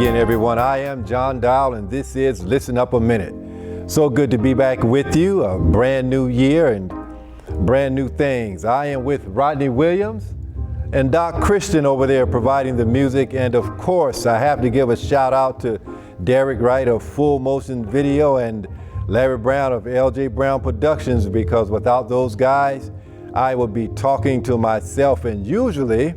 again, everyone. I am John Dowl, and this is Listen Up a Minute. So good to be back with you. A brand new year and brand new things. I am with Rodney Williams and Doc Christian over there providing the music. And of course, I have to give a shout out to Derek Wright of Full Motion Video and Larry Brown of LJ Brown Productions, because without those guys, I would be talking to myself, and usually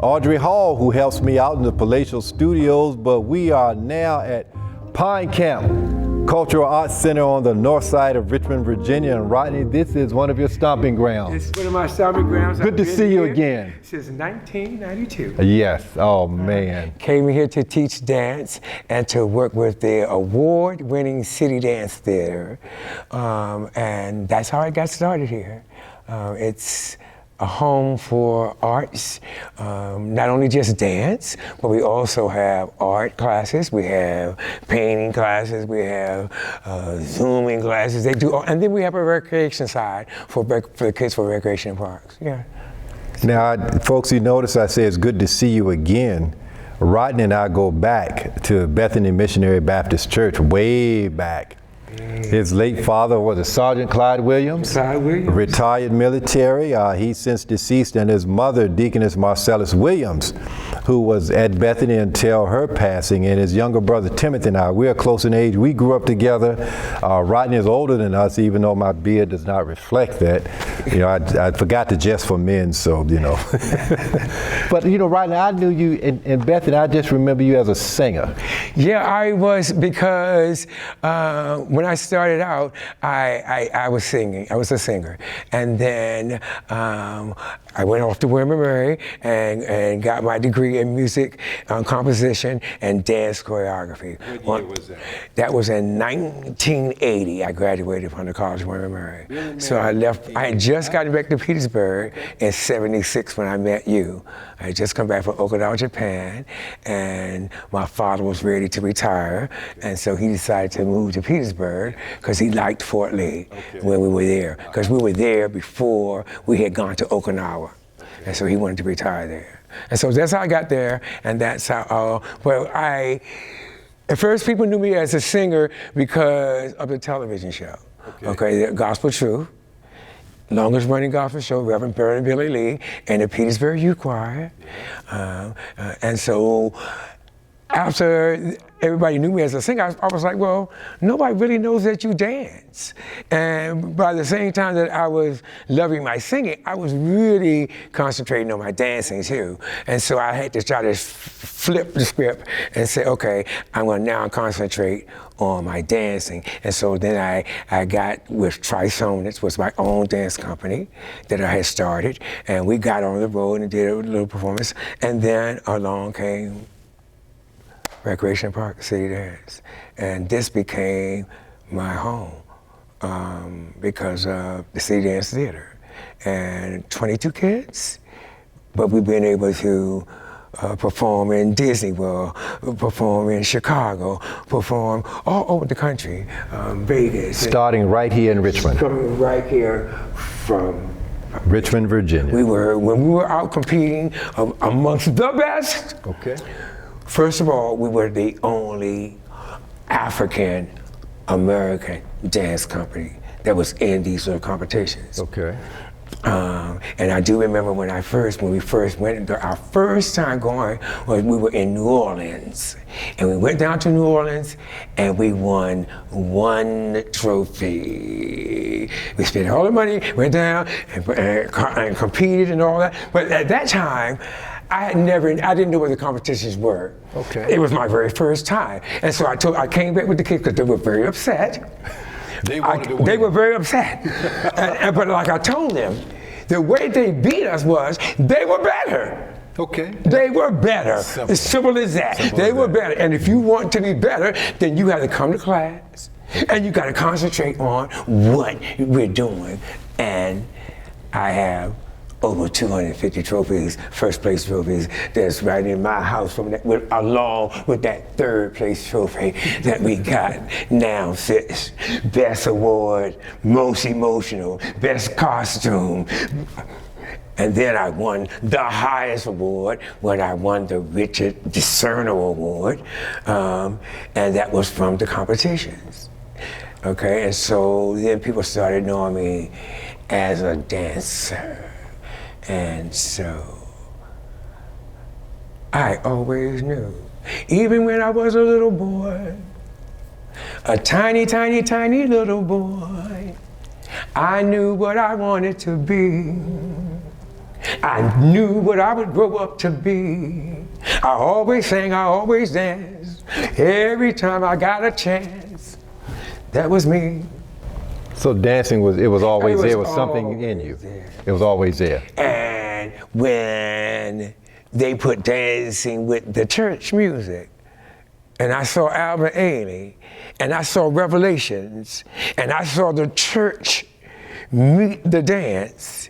Audrey Hall, who helps me out in the Palatial Studios, but we are now at Pine Camp Cultural Arts Center on the north side of Richmond, Virginia. And Rodney, this is one of your stomping grounds. It's one of my stomping grounds. Good to see you again. Since 1992. Yes, oh man. Came here to teach dance and to work with the award-winning City Dance Theater. And that's how I got started here. It's a home for arts, not only just dance, but we also have art classes, we have painting classes, we have Zooming classes. They do, and then we have a recreation side for the kids for recreation parks. Yeah. Now, folks, you notice I say it's good to see you again. Rodney and I go back to Bethany Missionary Baptist Church, way back. His late father was a Sergeant Clyde Williams, retired military. He's since deceased, and his mother, Deaconess Marcellus Williams, who was at Bethany until her passing, and his younger brother Timothy and I, we're close in age. We grew up together. Rodney is older than us, even though my beard does not reflect that. You know, I forgot to dress for men, so, you know. But, you know, Rodney, I knew you in Bethany. I just remember you as a singer. Yeah, I was, because when I started out, I was singing. I was a singer. And then I went off to William & Mary and got my degree in music composition and dance choreography. What year was that? That was in 1980. I graduated from the College of William & Mary. So I left. I had just gotten back to Petersburg in '76 when I met you. I had just come back from Okinawa, Japan, and my father was ready to retire, and so he decided to move to Petersburg because he liked Fort Lee when we were there, because we were there before we had gone to Okinawa, and so he wanted to retire there. And so that's how I got there, and that's how, at first people knew me as a singer because of the television show, the Gospel Truth. Longest running gospel show, Reverend Billy Lee, and the Petersburg Youth Choir. And so after everybody knew me as a singer, I was like, well, nobody really knows that you dance. And by the same time that I was loving my singing, I was really concentrating on my dancing too. And so I had to try to flip the script and say, okay, I'm gonna now concentrate on my dancing. And so then I got with Trisonance, was my own dance company that I had started, and we got on the road and did a little performance, and then along came Recreation Park City Dance. And this became my home because of the City Dance Theater. And 22 kids, but we've been able to perform in Disney World, perform in Chicago, perform all over the country, Vegas. Starting right here in Richmond. Coming right here from Richmond, Virginia. When we were out competing amongst the best. Okay. First of all, we were the only African American dance company that was in these sort of competitions. Okay. And I do remember when we first went, our first time going was we were in New Orleans. And we went down to New Orleans and we won one trophy. We spent all the money, went down and competed and all that. But at that time, I didn't know what the competitions were. Okay. It was my very first time. And so I came back with the kids because they were very upset. They wanted to win. They were very upset. But like I told them, the way they beat us was they were better. Okay. They were better. As simple as that. They were better. And if you want to be better, then you have to come to class and you got to concentrate on what we're doing. And I have over 250 trophies, first place trophies, that's right in my house from that, along with that third place trophy that we got now sits. Best award, most emotional, best costume. And then I won the highest award when I won the Richard Discernible Award, and that was from the competitions. Okay, and so then people started knowing me as a dancer. And so I always knew, even when I was a little boy, a tiny, tiny, tiny little boy, I knew what I wanted to be. I knew what I would grow up to be. I always sang, I always danced, every time I got a chance. That was me. So dancing was always there, was something in you. There. It was always there. And when they put dancing with the church music, and I saw Alvin Ailey, and I saw Revelations, and I saw the church meet the dance,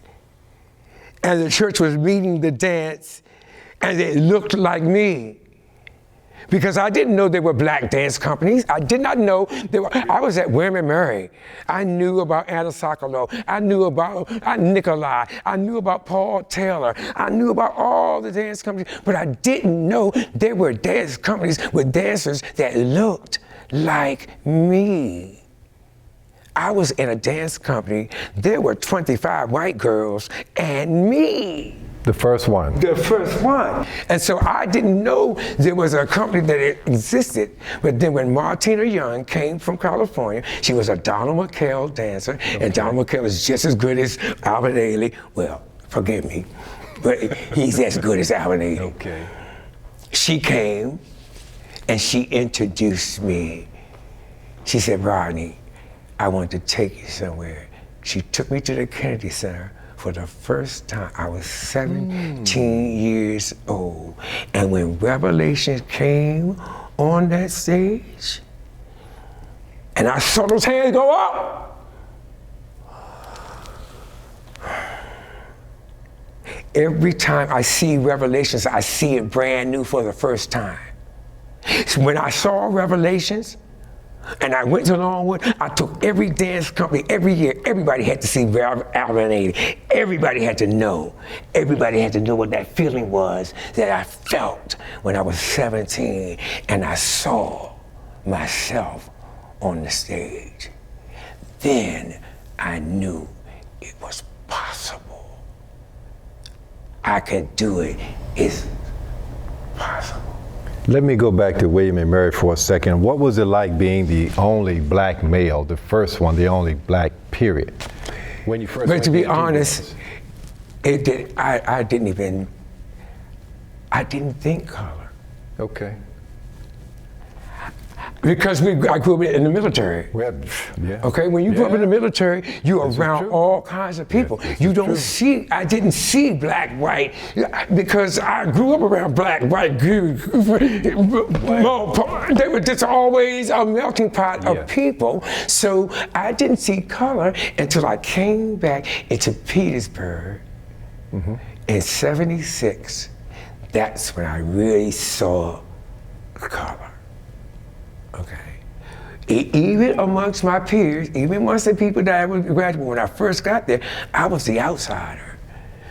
and the church was meeting the dance, and it looked like me. Because I didn't know there were black dance companies. I did not know there were. I was at William & Mary. I knew about Anna Sokolow. I knew about Nikolai. I knew about Paul Taylor. I knew about all the dance companies, but I didn't know there were dance companies with dancers that looked like me. I was in a dance company. There were 25 white girls and me. The first one. The first one. And so I didn't know there was a company that existed. But then when Martina Young came from California, she was a Donald McKell dancer, and Donald McKell is just as good as Alvin Ailey. Well, forgive me, but he's as good as Alvin Ailey. Okay. She came and she introduced me. She said, Rodney, I want to take you somewhere. She took me to the Kennedy Center. For the first time, I was 17 years old. And when Revelations came on that stage, and I saw those hands go up, every time I see Revelations, I see it brand new for the first time. So when I saw Revelations, and I went to Longwood, I took every dance company, every year, everybody had to see Alvin Ailey. Everybody had to know. Everybody had to know what that feeling was that I felt when I was 17 and I saw myself on the stage. Then I knew it was possible. I could do it. It's possible. Let me go back to William and Mary for a second. What was it like being the only black male, the first one, the only black period? When you first But to be honest, I didn't think color. Okay. Because I grew up in the military. Well, yeah. Okay, when you grew up in the military, you're around all kinds of people. You don't see, I didn't see black, white, because I grew up around black, white, they were just always a melting pot of people. So I didn't see color until I came back into Petersburg in '76. That's when I really saw color. Okay. Even amongst my peers, even amongst the people that I was graduating, when I first got there, I was the outsider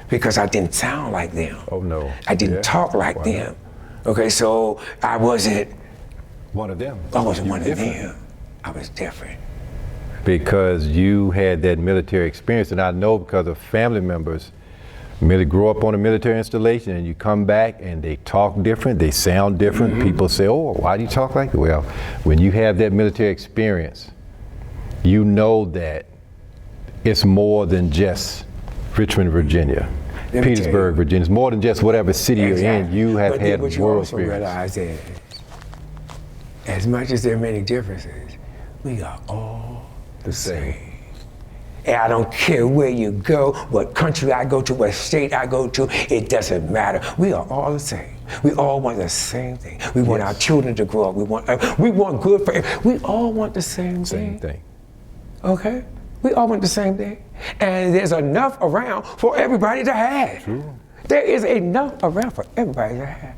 because I didn't sound like them. Oh no. I didn't talk like them. Okay, so I wasn't one of them. I wasn't one of them. I was different. Because you had that military experience, and I know because of family members merely grow up on a military installation and you come back and they talk different, they sound different. People say, oh, why do you talk like that? Well, when you have that military experience, you know that it's more than just Richmond, Virginia, Petersburg, Virginia. It's more than just whatever city you're in. You have had world experience. Realize that as much as there are many differences, we are all the same. And I don't care where you go, what country I go to, what state I go to, it doesn't matter. We are all the same. We all want the same thing. We want our children to grow up. We want good for we all want the same thing. Okay? We all want the same thing. And there's enough around for everybody to have. True. There is enough around for everybody to have.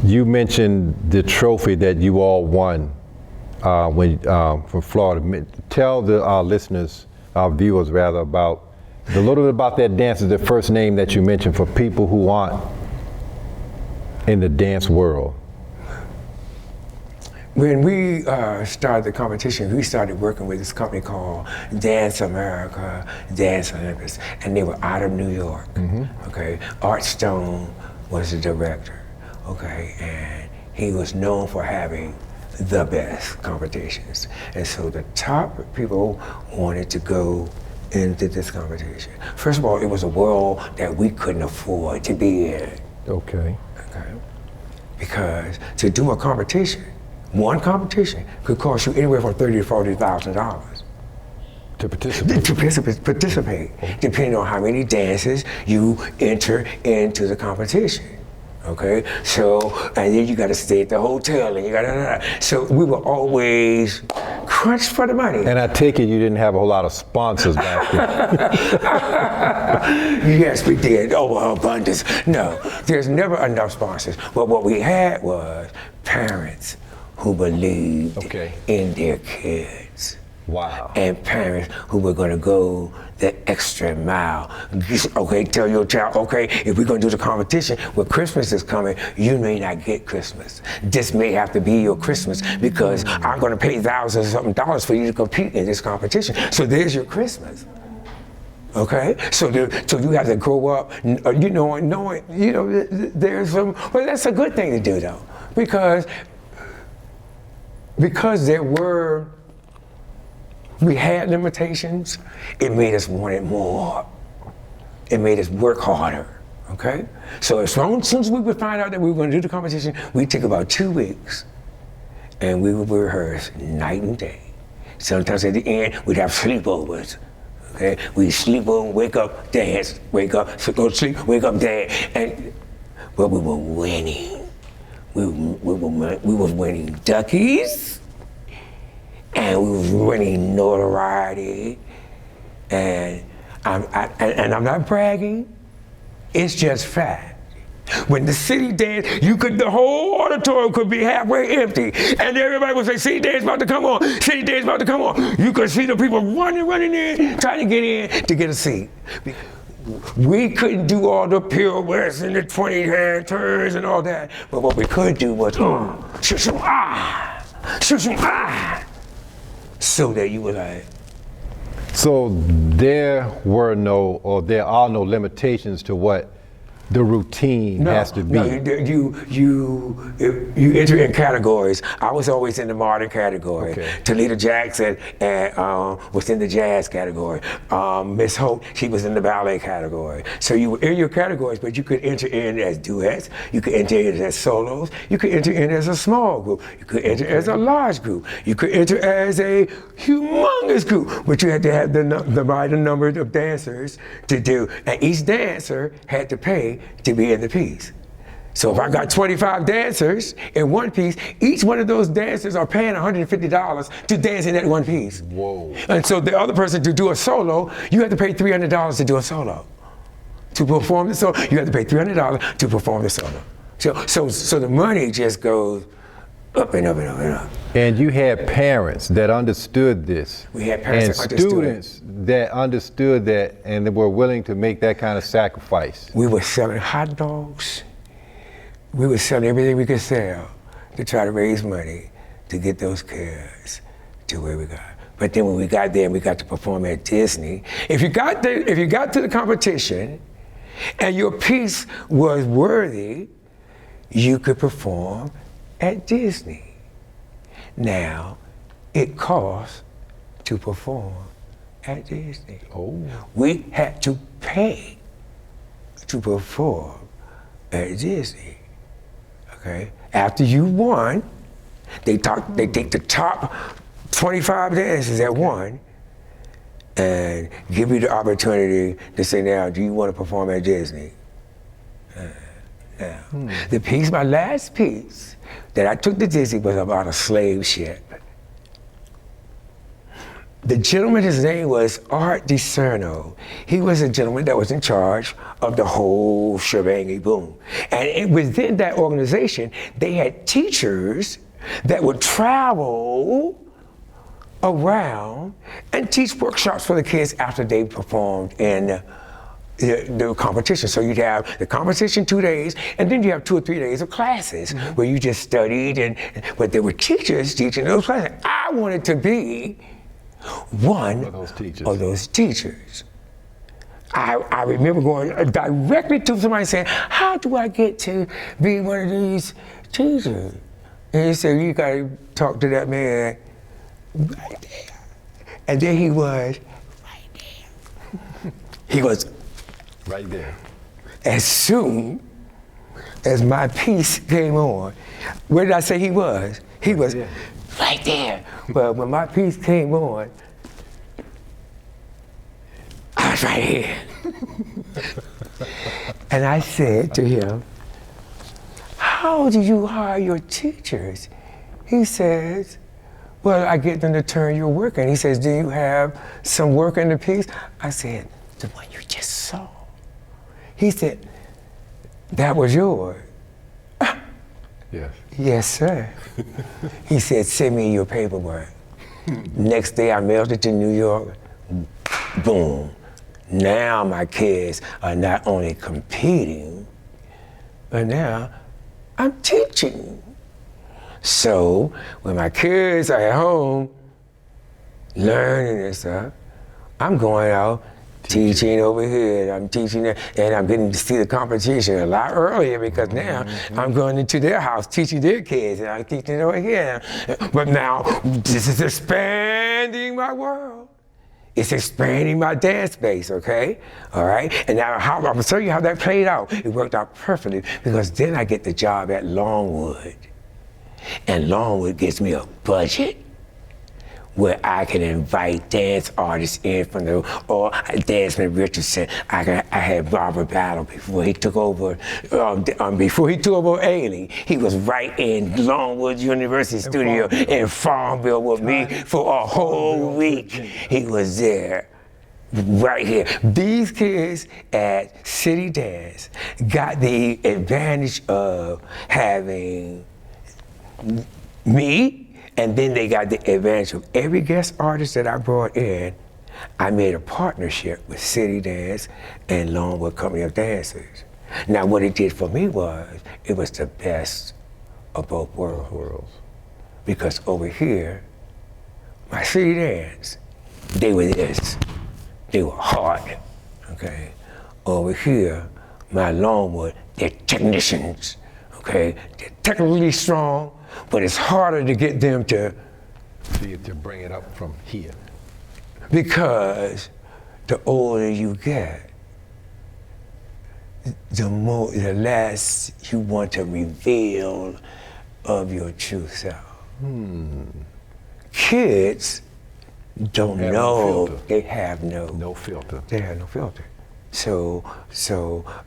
You mentioned the trophy that you all won from Florida. Tell our listeners, our viewers rather, about A little bit about that dance is the first name that you mentioned for people who aren't in the dance world. When we started the competition, we started working with this company called Dance America, Dance Olympus, and they were out of New York. Okay, Art Stone was the director. Okay, and he was known for having the best competitions, and so the top people wanted to go into this competition. First of all, it was a world that we couldn't afford to be in. Okay. Okay, because to do a competition. One competition could cost you anywhere from $30,000 to $40,000 To participate. to participate, depending on how many dances you enter into the competition. Okay, so and then you got to stay at the hotel, and you got to. So we were always crunched for the money. And I take it you didn't have a whole lot of sponsors back then. Yes, we did. Oh, abundance. No, there's never enough sponsors. But what we had was parents who believed in their kids. Wow. And parents who were going to go the extra mile. Okay, tell your child, okay, if we're going to do the competition, when Christmas is coming, you may not get Christmas. This may have to be your Christmas because I'm going to pay thousands of something dollars for you to compete in this competition. So there's your Christmas. Okay, so you have to grow up, knowing, there's some. Well, that's a good thing to do though, because we had limitations, it made us want it more. It made us work harder, okay? So as soon as we would find out that we were gonna do the competition, we'd take about 2 weeks and we would rehearse night and day. Sometimes at the end, we'd have sleepovers, okay? We'd sleep over, wake up, dance, wake up, so go to sleep, wake up, dance. But we were winning. We were winning duckies, and we was winning notoriety, and I'm not bragging. It's just fact. When the city danced, the whole auditorium could be halfway empty, and everybody would say, "City dance about to come on, city dance about to come on." You could see the people running in, trying to get in to get a seat. We couldn't do all the pirouettes and the 20-hand turns and all that, but what we could do was, shoot, so that you were like. So there are no limitations to what the routine has to be. No, you enter in categories. I was always in the modern category. Okay. Talita Jackson was in the jazz category. Miss Hope, she was in the ballet category. So you were in your categories, but you could enter in as duets, you could enter in as solos, you could enter in as a small group, you could enter as a large group, you could enter as a humongous group, but you had to have the right number of dancers to do, and each dancer had to pay to be in the piece. So if I got 25 dancers in one piece, each one of those dancers are paying $150 to dance in that one piece. Whoa. And so the other person to do a solo, you have to pay $300 to do a solo. To perform the solo, you have to pay $300 to perform the solo. So the money just goes up and up and up and up. And you had parents that understood this. We had parents and that understood students that understood that and that were willing to make that kind of sacrifice. We were selling hot dogs. We were selling everything we could sell to try to raise money to get those kids to where we got. But then when we got there and we got to perform at Disney, if you got to the competition and your piece was worthy, you could perform at Disney. Now, it costs to perform at Disney. Oh. We had to pay to perform at Disney. Okay? After you won, they take the top 25 dancers that won and give you the opportunity to say, now, do you want to perform at Disney? My last piece that I took to Disney was about a slave ship. The gentleman, his name was Art DiCerno. He was a gentleman that was in charge of the whole shebang boom. And within that organization, they had teachers that would travel around and teach workshops for the kids after they performed in the competition. So you'd have the competition 2 days, and then you have 2 or 3 days of classes where you just studied, but there were teachers teaching those classes. I wanted to be one of those teachers. I remember going directly to somebody saying, how do I get to be one of these teachers? And he said, you gotta talk to that man right there. And there he was, right there. He was right there. As soon as my piece came on, where did I say he was? He was there. Right there. Well, when my piece came on, I was right here. And I said to him, how do you hire your teachers? He says, well, I get them to turn your work in. He says, do you have some work in the piece? I said, the one you just saw. He said, that was yours. Yes. Yes, sir. He said, send me your paperwork. Next day I mailed it to New York. Boom. Now my kids are not only competing, but now I'm teaching. So when my kids are at home learning and stuff, I'm going out teaching over here. I'm teaching there, and I'm getting to see the competition a lot earlier because now I'm going into their house teaching their kids, and I'm teaching over here. But now this is expanding my world. It's expanding my dance space, okay? All right? And now I'm gonna show you how that played out. It worked out perfectly because then I get the job at Longwood. And Longwood gives me a budget where I can invite dance artists in from or Desmond Richardson. I had Robert Battle before he took over, Ailey. He was right in Longwood University studio in Farmville with me for a whole week. He was there. Right here. These kids at City Dance got the advantage of having me, and then they got the advantage of every guest artist that I brought in. I made a partnership with City Dance and Longwood Company of Dancers. Now what it did for me was, it was the best of both worlds. Because over here, my City Dance, they were this. They were hard, okay? Over here, my Longwood, they're technicians, okay? They're technically strong, but it's harder to get them to bring it up from here. Because the older you get, the less you want to reveal of your true self. Kids don't know. They have no filter. They have no filter. So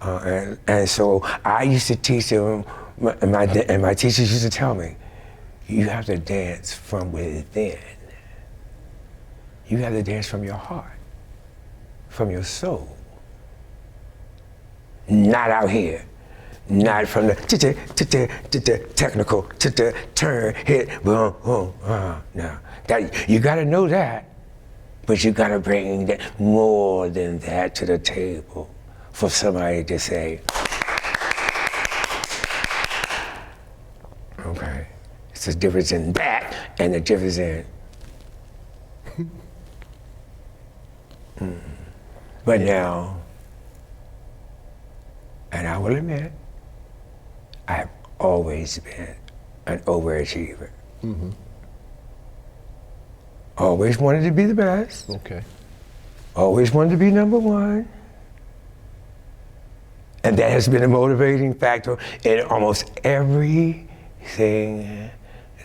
I used to teach them, and my teachers used to tell me, you have to dance from within. You have to dance from your heart, from your soul. Not out here. Not from the technical, turn, hit, boom, boom. No, that, you gotta know that, but you gotta bring that, more than that to the table for somebody to say, okay, it's the difference in that and the difference in, But now, and I will admit, I have always been an overachiever. Always wanted to be the best. Okay. Always wanted to be number one. And that has been a motivating factor in almost everything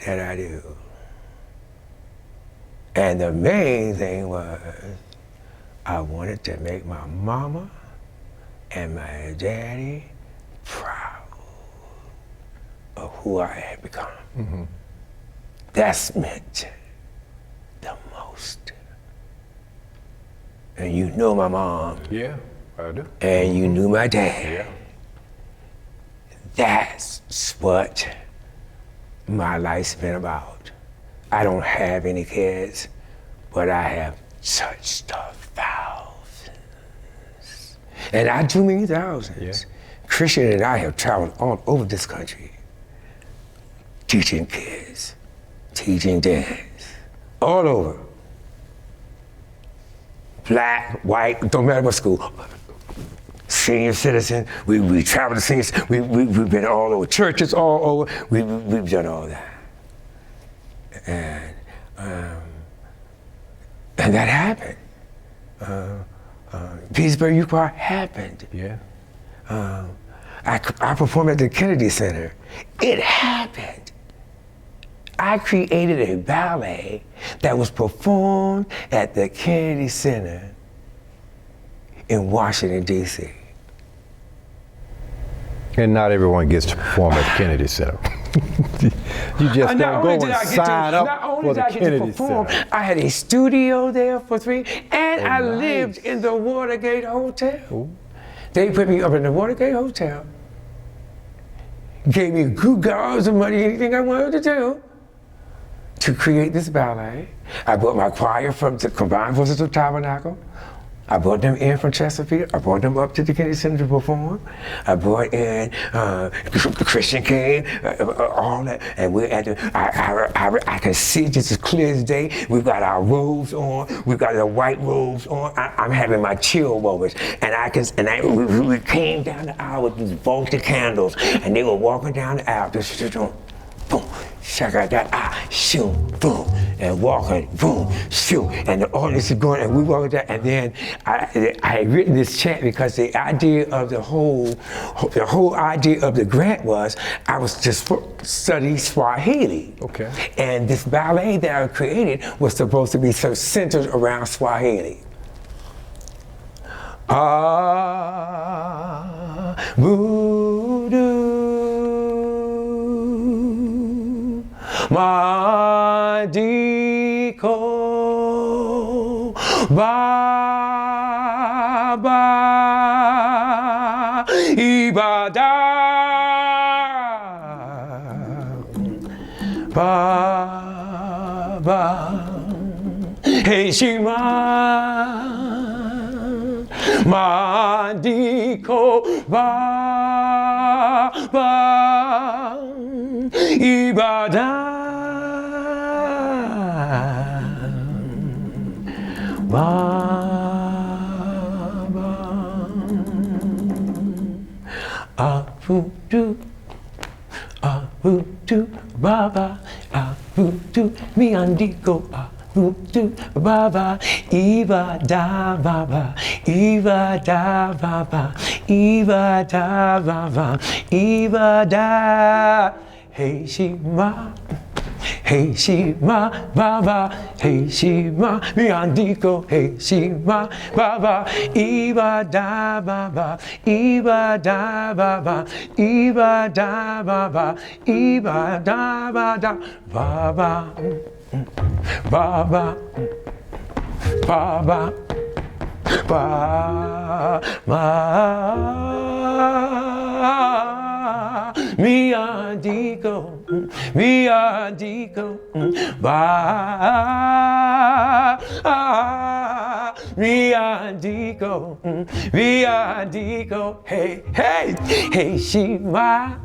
that I do. And the main thing was, I wanted to make my mama and my daddy proud of who I had become. That's meant the most. And you know my mom. Yeah, I do. And you knew my dad. Yeah. That's what my life's been about. I don't have any kids. but I have touched the thousands. And I do mean thousands. Yeah. Christian and I have traveled all over this country, teaching kids, teaching dance, all over. Black, white, don't matter what school. Senior citizen, we traveled to seniors, we've been all over, churches all over, we've done all that. And that happened. Petersburg Youth Choir happened. Yeah. I performed at the Kennedy Center. It happened. I created a ballet that was performed at the Kennedy Center in Washington, D.C. And not everyone gets to perform at the Kennedy Center. You just don't go and sign up for the Kennedy Center. I had a studio there for 3, and I lived in the Watergate Hotel. Ooh. They put me up in the Watergate Hotel, gave me good gobs of money, anything I wanted to do, to create this ballet. I brought my choir from the Combined Voices of Tabernacle. I brought them in from Chesapeake. I brought them up to the Kennedy Center to perform. I brought in Christian came, all that, and we're at the. I can see just as clear as day. We've got our robes on. We've got the white robes on. I'm having my chill moments, and we came down the aisle with these voltage candles, and they were walking down the aisle. Just boom, shaka that shoot, boom, and walking, boom, shoot, and the audience is going, and we walking down, and then I had written this chant because the idea of the whole idea of the grant was I was just study Swahili. Okay. And this ballet that I created was supposed to be so centered around Swahili. Madiko Baba Ibada Baba Heshima Madiko Baba Ibada Baba Avudu Baba Avudu Miandiko Avudu Baba Ibada Baba Ibada Baba Ibada Baba Ibada Hey Shima Hey Shima Baba, Hey Shima Miandiko, Hey Shima Baba, Ibada Baba, Ibada Baba, Ibada Baba, Ibada Baba, Baba, Baba, Baba, Baba, Miandiko, Miandiko, Ba, Miandiko, Miandiko, hey, hey, hey Shima,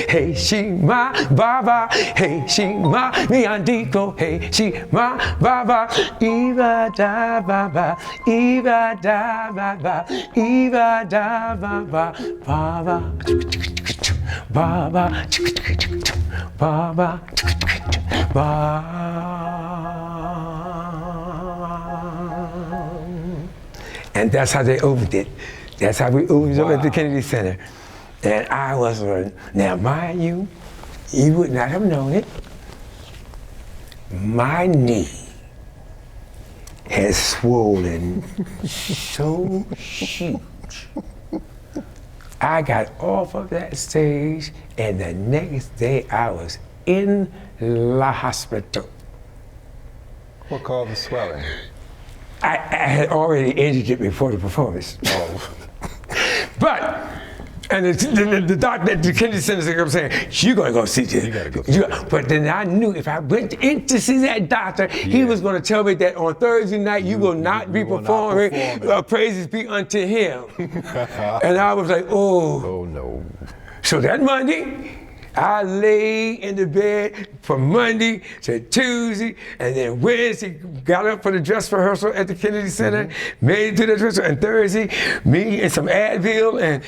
hey Shima, Baba, hey Shima, Miandiko, hey Shima, Baba, Ibada Baba, Ibada Baba, Ibada Baba, Baba. Baba, Baba, Baba. And that's how they opened it. That's how we opened up at the Kennedy Center. And I was, now mind you, you would not have known it. My knee has swollen so huge. I got off of that stage, and the next day I was in the hospital. What caused the swelling? I had already injured it before the performance. Oh. But And the doctor at the Kennedy Center kept saying, "You're gonna go see this." You gotta go see that. But then I knew if I went in to see that doctor, he was gonna tell me that on Thursday night you will not be performing Praises Be Unto Him. And I was like, oh no. So that Monday, I lay in the bed from Monday to Tuesday, and then Wednesday got up for the dress rehearsal at the Kennedy Center, made it to the dress rehearsal, and Thursday, me and some Advil, and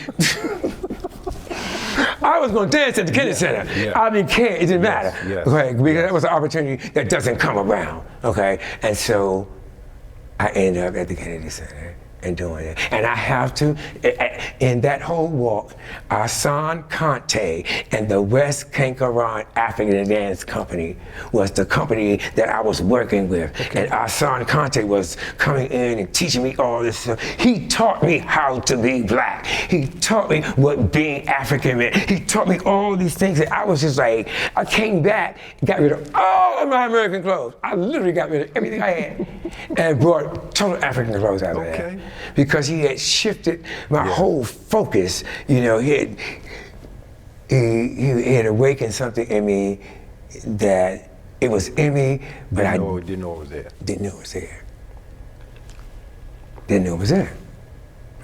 I was going to dance at the Kennedy Center. Yeah. I didn't care, it didn't matter, okay, because that was an opportunity that doesn't come around, okay? And so I ended up at the Kennedy Center and doing it. And I have to, in that whole walk, Asan Conte and the West Kankaran African Dance Company was the company that I was working with. And Asan Conte was coming in and teaching me all this stuff. He taught me how to be black. He taught me what being African meant. He taught me all these things that I was just like, I came back, got rid of all of my American clothes. I literally got rid of everything I had and brought total African clothes out of that. Because he had shifted my whole focus. You know, he had awakened something in me that it was in me, but I didn't know it was there. Didn't know it was there. Didn't know it was there.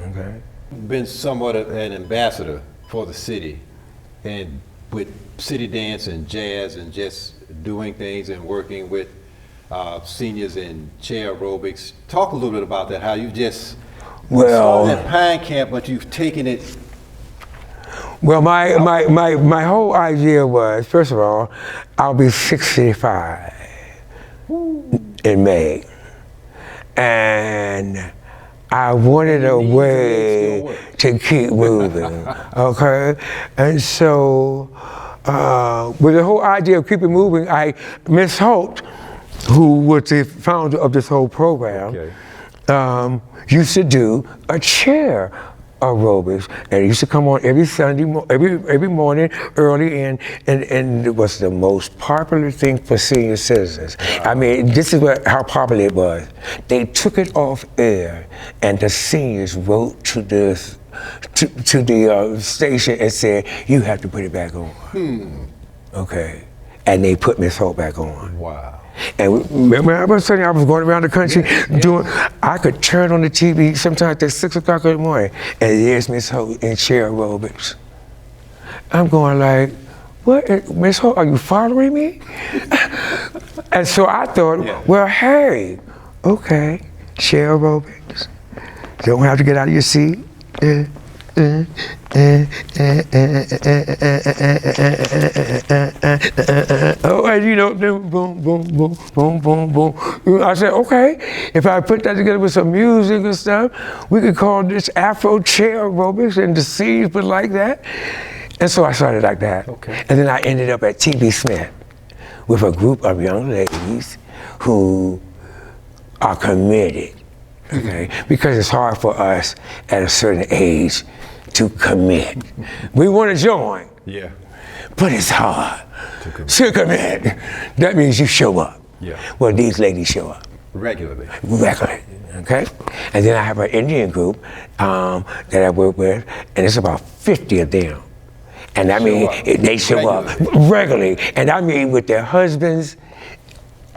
Okay. Been somewhat of an ambassador for the city, and with city dance and jazz and just doing things and working with seniors in chair aerobics. Talk a little bit about that, how you just saw that Pine Camp, but you've taken it. Well, my whole idea was, first of all, I'll be 65 in May. And I wanted a way to keep moving, okay? And so, with the whole idea of keeping moving, Miss Holt, who was the founder of this whole program, used to do a chair aerobics, and it used to come on every Sunday, every morning early, and it was the most popular thing for senior citizens. I mean, this is how popular it was. They took it off air, and the seniors wrote to the station and said, "You have to put it back on." Okay, and they put Miss Holt back on. Wow. And remember, I was saying I was going around the country doing, I could turn on the TV sometimes at 6 o'clock in the morning, and there's Miss Holt in chair aerobics. I'm going like, what, Miss Holt, are you following me? And so I thought, well, hey, okay, chair aerobics. You don't have to get out of your seat. Oh, and you know, boom, boom, boom, boom, boom, boom. I said, okay, if I put that together with some music and stuff, we could call this Afro chair aerobics, and the scenes would like that. And so I started like that. Okay. And then I ended up at T.B. Smith with a group of young ladies who are committed, okay? Because it's hard for us at a certain age to commit. We want to join, but it's hard to commit. That means you show up. Well, these ladies show up. Regularly, okay? And then I have an Indian group that I work with, and it's about 50 of them. And I mean, they show up regularly, and I mean with their husbands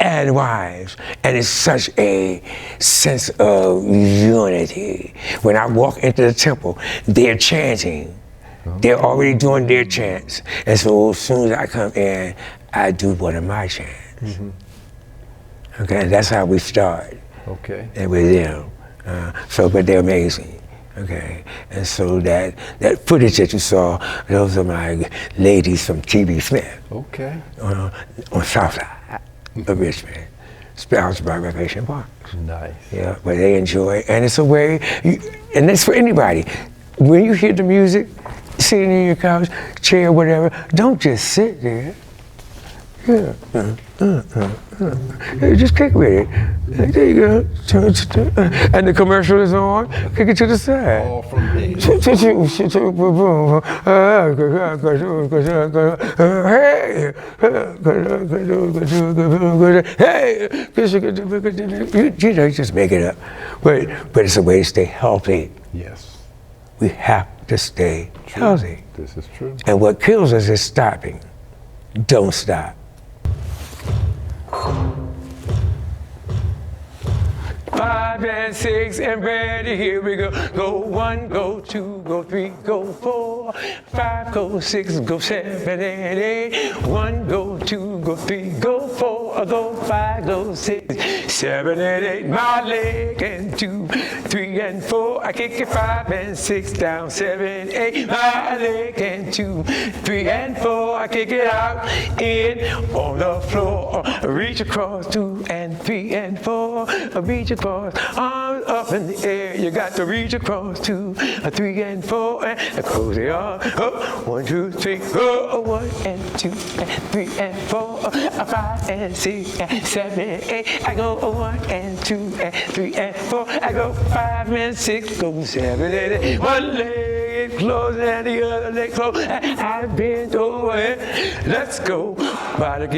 and wives, and it's such a sense of unity. When I walk into the temple, they're chanting. They're already doing their chants, and so as soon as I come in, I do one of my chants. Okay, and that's how we start. Okay. And with them, but they're amazing. Okay, and so that footage that you saw, those are my ladies from T.B. Smith. Okay. On Southside of Richmond, sponsored by Recreation Parks. Nice. Yeah, but they enjoy it, and it's a way, and it's for anybody. When you hear the music, sitting in your couch, chair, whatever, don't just sit there. Yeah. Just kick with it. There you go. And the commercial is on. Kick it to the side. All from me. Hey, you know, just make it up. But it's a way to stay healthy. Yes. We have to stay healthy. This is true. And what kills us is stopping. Don't stop. 5 and 6 and ready, here we go. Go 1, go 2, go 3, go 4, 5, go 6, go 7 and 8. 1, go 2, go 3, go 4, go 5, go 6, 7 and 8. My leg and 2, 3 and 4. I kick it 5 and 6 down 7, 8. My leg and 2, 3 and 4. I kick it out in on the floor. Reach across 2 and 3 and 4. Reach across, arms up in the air. You got to reach across 2, 3 and 4, and close the arms up. 1, 2, 3, go. 1 and 2 and 3 and 4, 5 and 6 and 7, 8. I go 1 and 2 and 3 and 4. I go 5 and 6, go 7 and 8. One leg close and the other leg close. I bend over. Let's go. Bada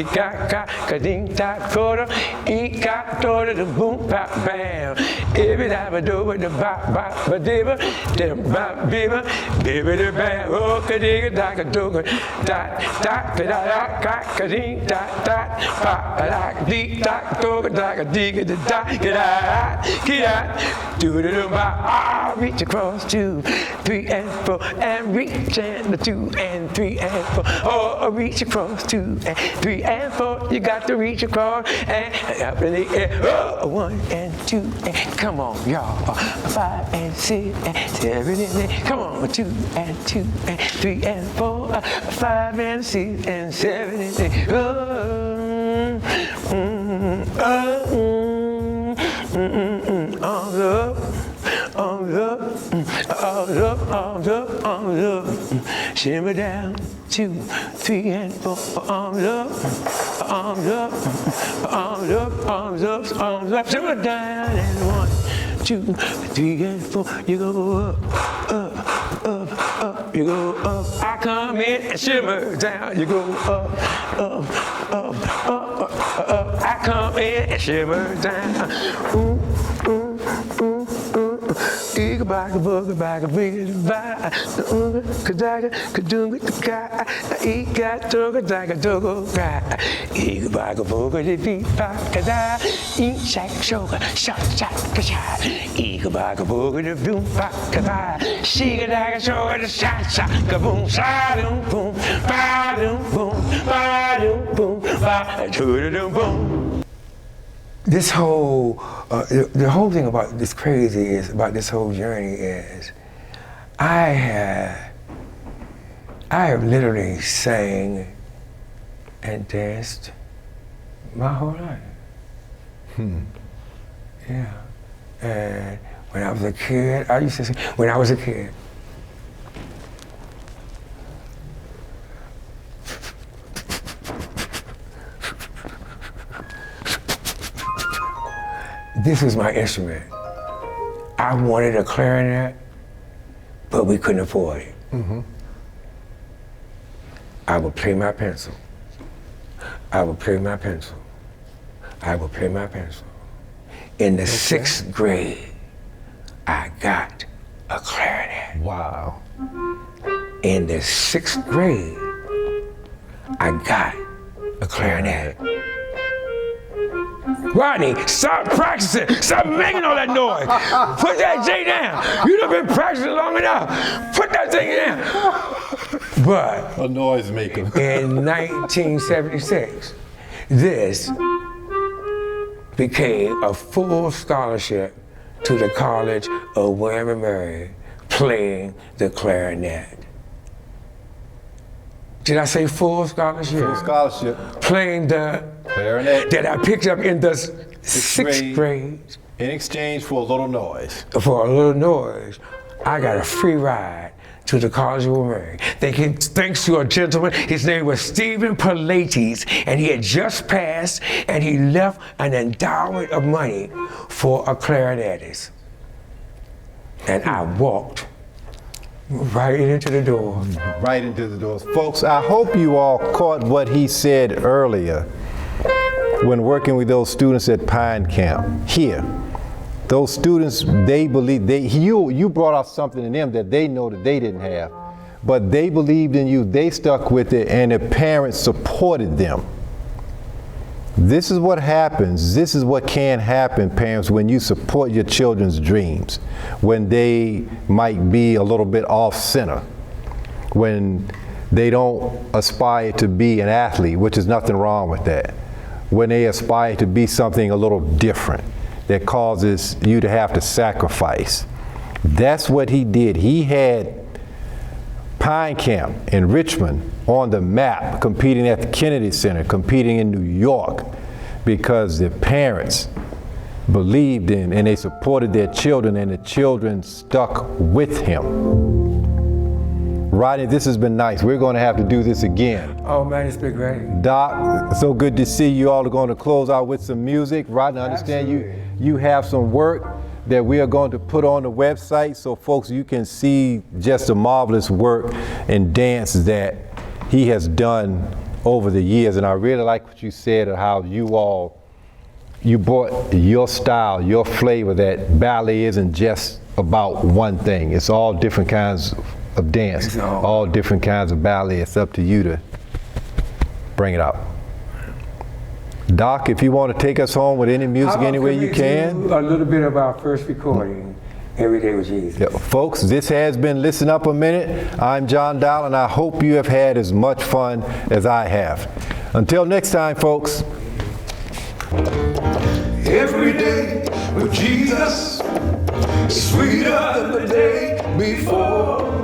ka ding ta quarter. E ka quarter the boom pop bam. Every time I do it the bop bop ba dibba dim bop bibba bibba the bam. Oh ka dig da ka do dot dot da da ka ding dot dot pop da dee dot do da ka dig da da get out do the bop. Ah, reach across 2, 3 and 4 and reach and the 2 and 3 and 4. Oh, reach across 2 and 3 and 4. You got to reach across and up in the air. Oh, 1 and 2 and come on, y'all. 5 and 6 and 7 and 8. Come on, 2 and 2 and 3 and 4. 5 and 6 and 7 and 8. Arms up, arms up, arms up, arms up, arms up. Shimmer down, 2, 3 and 4. Arms up, arms up, arms up, arms up, arms up. Shimmer down and 1, 2, 3 and 4. You go up, up, up, up. You go up. I come in and shimmer down. You go up, up, up, up, up, up. I come in and shimmer down. Ega baga booga baga bigga ba kadaga kadunga ka ega toga daga dogo ka ega baga booga de bi ba kada in shak shoga shak shak kasha ega baga booga de boom ba kada shiga daga shoga de shak shak ka boom sha dum boom ba dum boom ba dum boom ba dum boom. This whole, the whole thing about this crazy is, about this whole journey is, I have literally sang and danced my whole life. Yeah, and when I was a kid, I used to sing, when I was a kid, this was my instrument. I wanted a clarinet, but we couldn't afford it. I would play my pencil. I would play my pencil. I would play my pencil. In the 6th grade, I got a clarinet. Wow. In the 6th grade, I got a clarinet. Rodney, stop practicing. Stop making all that noise. Put that J down. You done been practicing long enough. Put that thing down. But A noise maker. in 1976, this became a full scholarship to the College of William and Mary, playing the clarinet. Did I say full scholarship? Full scholarship. Playing the Clarinet. that I picked up in the 6th grade. In exchange for a little noise. For a little noise, I got a free ride to the College of Mary. Thanks to a gentleman, his name was Stephen Pilates, and he had just passed, and he left an endowment of money for a clarinetist. And I walked right into the door. Right into the doors. Folks, I hope you all caught what he said earlier when working with those students at Pine Camp. Here, Those students, they believe, you brought out something in them that they know that they didn't have, but they believed in you, they stuck with it, and the parents supported them. This is what happens, this is what can happen, parents, when you support your children's dreams, when they might be a little bit off center, when they don't aspire to be an athlete, which is nothing wrong with that, when they aspire to be something a little different that causes you to have to sacrifice. That's what he did. He had Pine Camp in Richmond on the map, competing at the Kennedy Center, competing in New York, because the parents believed in and they supported their children, and the children stuck with him. Rodney, this has been nice. We're going to have to do this again. Oh man, it's been great. Doc, so good to see you. All are going to close out with some music. Rodney, I understand you have some work that we are going to put on the website, so folks, you can see just the marvelous work and dance that he has done over the years. And I really like what you said, of how you brought your style, your flavor, that ballet isn't just about one thing. It's all different kinds of dance, all different kinds of ballet. It's up to you to bring it out. Doc, if you want to take us home with any music any way you can. A little bit of our first recording, Every Day with Jesus. Yeah, folks, this has been Listen Up a Minute. I'm John Dowl, and I hope you have had as much fun as I have. Until next time, folks. Every day with Jesus is sweeter than the day before.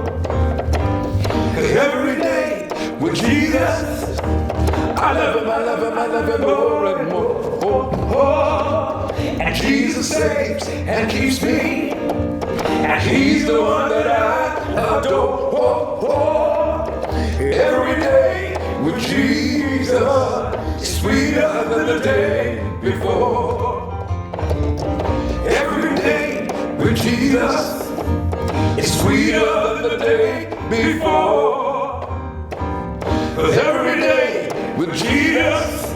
Every day with Jesus, I love him, I love him, I love him more and more. Oh, oh. And Jesus saves and keeps me, and he's the one that I adore. Oh, oh. Every day with Jesus is sweeter than the day before. Every day with Jesus is sweeter than the day before. Every day with Jesus,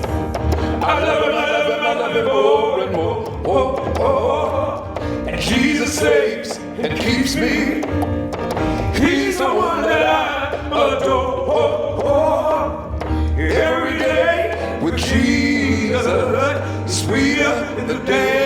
I love him, I love him, I love him more and more. Oh, oh. And Jesus saves and keeps me. He's the one that I adore. Oh, oh. Every day with Jesus, sweeter than the day